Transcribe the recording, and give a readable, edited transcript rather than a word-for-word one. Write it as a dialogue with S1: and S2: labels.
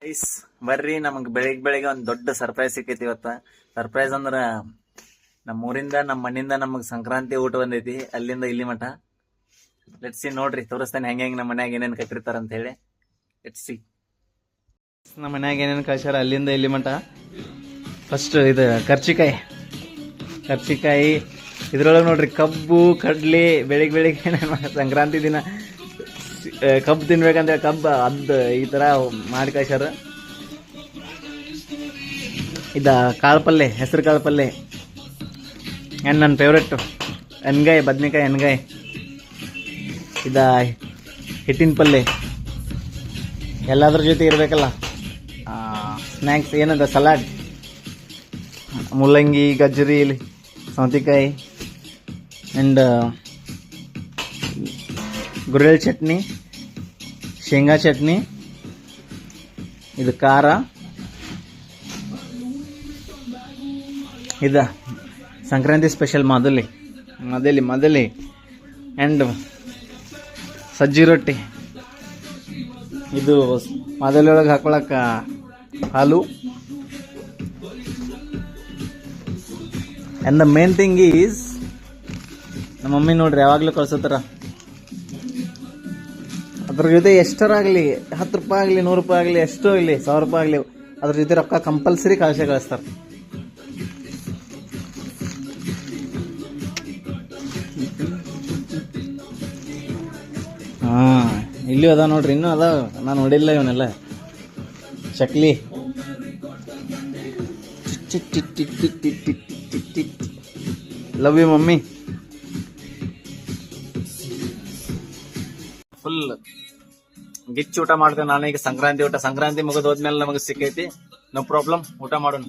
S1: Ice ಬರ್ರಿ, ನಮಗ್ ಬೆಳಿಗ್ಗೆ ಒಂದ್ ದೊಡ್ಡ ಸರ್ಪ್ರೈಸ್ ಸಿಕ್ಕೈತಿ ಇವತ್ತ. ಸರ್ಪ್ರೈಸ್ ಅಂದ್ರ ನಮ್ಮ ಊರಿಂದ ನಮ್ಮ ಮಣ್ಣಿಂದ ನಮಗ್ ಸಂಕ್ರಾಂತಿ ಊಟ ಬಂದೈತಿ, ಅಲ್ಲಿಂದ ಇಲ್ಲಿ ಮಠ. ಲೆಟ್ಸಿ ನೋಡ್ರಿ, ತೋರಿಸ್ತೇನೆ ಹೆಂಗ್ ನಮ್ಮ ಮನ್ಯಾಗ ಏನೇನ್ ಕಟ್ಟಿರ್ತಾರ ಅಂತ ಹೇಳಿ. ಲೆಟ್ಸಿ ನಮ್ಮ ಮನ್ಯಾಗ ಏನೇನ್ ಕಳ್ಸ್ಯಾರ ಅಲ್ಲಿಂದ ಇಲ್ಲಿ ಮಠ. ಫಸ್ಟ್ ಇದು ಕರ್ಚಿಕಾಯಿ ಇದ್ರೊಳಗೆ ನೋಡ್ರಿ ಕಬ್ಬು ಕಡ್ಲಿ. ಬೆಳಿಗ್ಗೆ ಸಂಕ್ರಾಂತಿ ದಿನ ಕಬ್ಬು ತಿನ್ಬೇಕಂದ್ರೆ ಕಬ್ಬು ಅದ್ ಈ ತರ ಮಾಡಿ ಕಳ್ಸ್ಯಾರ. ಇದ ಕಾಳು ಪಲ್ಲೆ, ಹೆಸರು ಕಾಳು ಪಲ್ಲೆ. ಆ್ಯಂಡ್ ನನ್ನ ಫೇವ್ರೆಟ್ ಎಣ್ಗಾಯಿ, ಬದ್ನೆಕಾಯಿ ಎಣ್ಗಾಯಿ. ಇದ ಹಿಟ್ಟಿನ ಪಲ್ಲೆ, ಎಲ್ಲಾದ್ರ ಜೊತೆ ಇರ್ಬೇಕಲ್ಲ. ಸ್ನ್ಯಾಕ್ಸ್ ಏನದ ಸಲಾಡ್, ಮುಲ್ಲಂಗಿ, ಗಜ್ಜರಿ, ಸೌತೆಕಾಯಿ ಆ್ಯಂಡ್ ಗುರೆಳ್ ಚಟ್ನಿ, ಶೇಂಗಾ ಚಟ್ನಿ, ಇದು ಖಾರ, ಇದು ಸಂಕ್ರಾಂತಿ ಸ್ಪೆಷಲ್ ಮಾದಲಿ ಆ್ಯಂಡ್ ಸಜ್ಜಿ ರೊಟ್ಟಿ. ಇದು ಮಾದಲಿ ಒಳಗೆ ಹಾಕೊಳಕ ಹಾಲು. And the main thing is ನಮ್ಮ ಮಮ್ಮಿ ನೋಡ್ರಿ ಯಾವಾಗಲೂ ಕಳ್ಸೋತಾರ. ಅದ್ರ ಜೊತೆ ಎಷ್ಟರಾಗಲಿ, 10 ರೂಪಾಯಿ ಆಗಲಿ, 100 ರೂಪಾಯಿ ಆಗಲಿ, ಎಷ್ಟೋ ಆಗಲಿ, 1000 ರೂಪಾಯಿ ಆಗಲಿ, ಅದ್ರ ಜೊತೆ ರೊಕ್ಕ ಕಂಪಲ್ಸರಿ ಕಳಿಸ್ತಾರೆ. ಇಲ್ಲಿ ಅದ ನೋಡ್ರಿ, ಇನ್ನೂ ಅದ, ನಾನು ನೋಡಿಲ್ಲ ಇವನ್ನೆಲ್ಲ. ಚಕ್ಲಿ, ಲವ್ ಯು ಮಮ್ಮಿ. ಫುಲ್ ಗಿಚ್ಚು ಊಟ ಮಾಡ್ತೇನೆ ನಾನು ಈಗ. ಸಂಕ್ರಾಂತಿ ಊಟ, ಸಂಕ್ರಾಂತಿ ಮುಗಿದು ಹೋದ್ಮೇಲೆ ನಮಗೆ ಸಿಕ್ಕೈತಿ. ನೋ ಪ್ರಾಬ್ಲಮ್, ಊಟ ಮಾಡೋಣ.